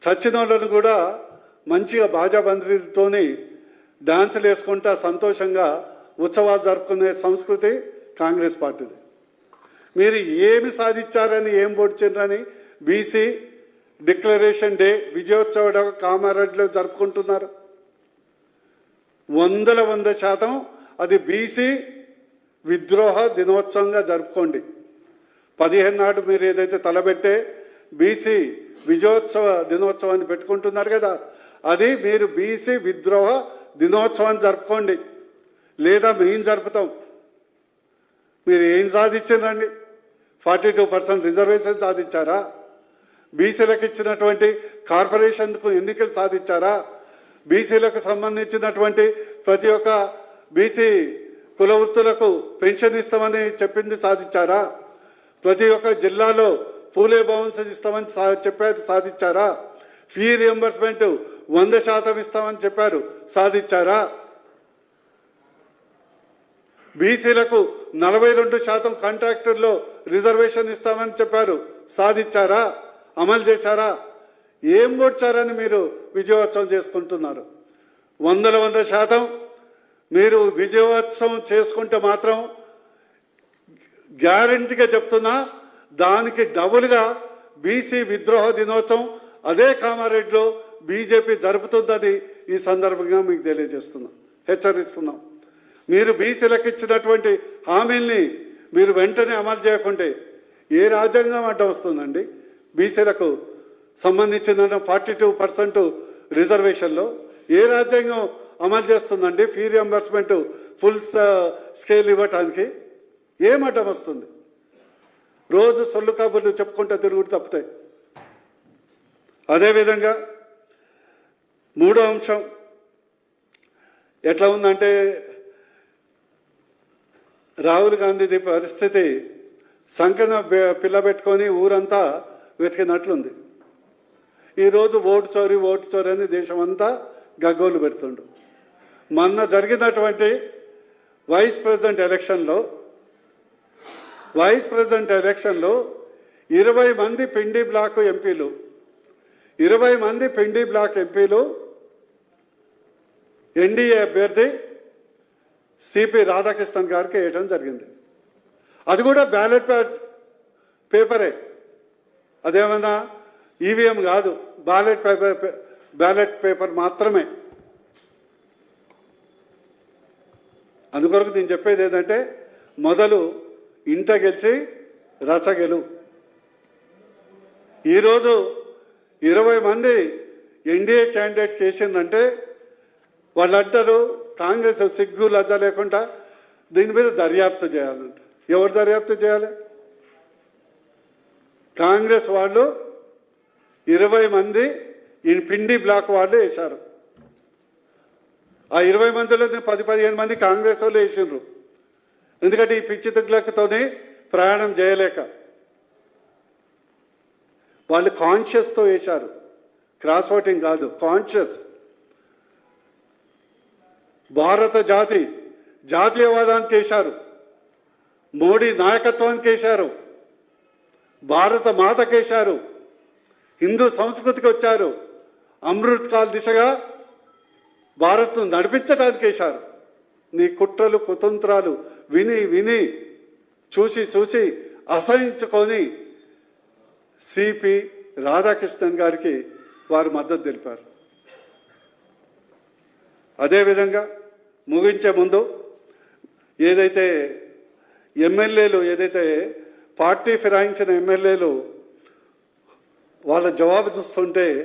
చచ్చిన వాళ్ళను కూడా మంచిగా బాజాబందీతోని డాన్సులు వేసుకుంటా సంతోషంగా ఉత్సవాలు జరుపుకునే సంస్కృతి కాంగ్రెస్ పార్టీది. మీరు ఏమి సాధించారని ఏం పొడిచారని బీసీ డిక్లరేషన్ డే విజయోత్సవ కామారెడ్డిలో జరుపుకుంటున్నారు. 100% అది బీసీ విద్రోహ దినోత్సవంగా జరుపుకోండి. 15 నాడు మీరు ఏదైతే తలబెట్టే బీసీ విజయోత్సవ దినోత్సవాన్ని పెట్టుకుంటున్నారు కదా, అది మీరు బీసీ విద్రోహ దినోత్సవాన్ని జరుపుకోండి. లేదా మేము జరుపుతాం. మీరు ఏం సాధించారండి? 42% రిజర్వేషన్ సాధించారా? బీసీలకు ఇచ్చినటువంటి కార్పొరేషన్కు ఎన్నికలు సాధించారా? బీసీలకు సంబంధించినటువంటి ప్రతి ఒక్క బీసీ కుల వృత్తులకు పెన్షన్ ఇస్తామని చెప్పింది సాధించారా? ప్రతి ఒక్క జిల్లాలో పూలే భవన్స్ ఇస్తామని చెప్పారు, సాధించారా? ఫీ రియంబర్స్మెంట్ 100% ఇస్తామని చెప్పారు, సాధించారా? బీసీలకు 42% కాంట్రాక్టర్లో రిజర్వేషన్ ఇస్తామని చెప్పారు, సాధించారా? అమలు చేశారా? ఏం కొట్టారని మీరు విజయోత్సవం చేసుకుంటున్నారు? 100% మీరు విజయోత్సవం చేసుకుంటే మాత్రం గ్యారంటీగా చెప్తున్నా, దానికి డబుల్గా బీసీ విద్రోహ దినోత్సవం అదే కామారెడ్డిలో బీజేపీ జరుపుతుందని ఈ సందర్భంగా మీకు తెలియజేస్తున్నాం, హెచ్చరిస్తున్నాం. మీరు బీసీలకు ఇచ్చినటువంటి హామీల్ని మీరు వెంటనే అమలు చేయకుంటే ఏ రాజ్యాంగం అడ్డం వస్తుందండి? బీసీలకు సంబంధించిన 42% రిజర్వేషన్లో ఏ రాజ్యాంగం అమలు చేస్తుందండి? ఫీ రియంబర్స్మెంట్ ఫుల్ స్కేల్ ఇవ్వటానికి ఏం అడ్డం వస్తుంది? రోజు సొల్లు కబుర్లు చెప్పుకుంటే తిరుగుడు తప్పుతాయి. అదేవిధంగా మూడో అంశం ఎట్లా ఉందంటే, రాహుల్ గాంధీది పరిస్థితి సంకన పిల్ల పెట్టుకొని ఊరంతా వెతికినట్లుంది. ఈరోజు ఓటు చోరీ అని దేశమంతా గగ్గోలు పెడుతుండు. మొన్న జరిగినటువంటి వైస్ ప్రెసిడెంట్ ఎలక్షన్లో 20 మంది పిండి బ్లాక్ ఎంపీలు 20 మంది పిండి బ్లాక్ ఎంపీలు ఎన్డీఏ అభ్యర్థి సిపి రాధాకృష్ణన్ గారికి వేయడం జరిగింది. అది కూడా బ్యాలెట్ పేపరే, అదేమన్నా ఈవీఎం కాదు, బ్యాలెట్ పేపర్ మాత్రమే. అందుకొరకు నేను చెప్పేది ఏంటంటే, మొదలు ఇంట గెలిచి రచగెలు. ఈరోజు 20 మంది ఎన్డీఏ క్యాండిడేట్స్కి వేసిందంటే వాళ్ళు అంటారు కాంగ్రెస్ సిగ్గు లజ్జ లేకుండా దీని మీద దర్యాప్తు చేయాలంట. ఎవరు దర్యాప్తు చేయాలి? కాంగ్రెస్ వాళ్ళు 20 మంది ఈ పిండి బ్లాక్ వాళ్ళు వేశారు. ఆ 20 మందిలో 10-15 మంది కాంగ్రెస్ వాళ్ళు వేసిండ్రు. ఎందుకంటే ఈ పిచ్చి తిగ్లతోనే ప్రయాణం చేయలేక వాళ్ళు కాన్షియస్తో వేశారు, క్రాస్ ఓటింగ్ కాదు, కాన్షియస్. భారత జాతీయవాదానికి వేశారు, మోడీ నాయకత్వానికి వేశారు, భారత మాతకి వేశారు, హిందూ సంస్కృతికి వచ్చారు, అమృత్ కాల్ దిశగా భారత్ను నడిపించడానికి వేశారు. నీ కుట్రలు కుతంత్రాలు విని చూసి అసహించుకొని సిపి రాధాకృష్ణన్ గారికి వారు మద్దతు తెలిపారు. అదేవిధంగా ముగించే ముందు ఏదైతే పార్టీ ఫిరాయించిన ఎమ్మెల్యేలు వాళ్ళ జవాబు చూస్తుంటే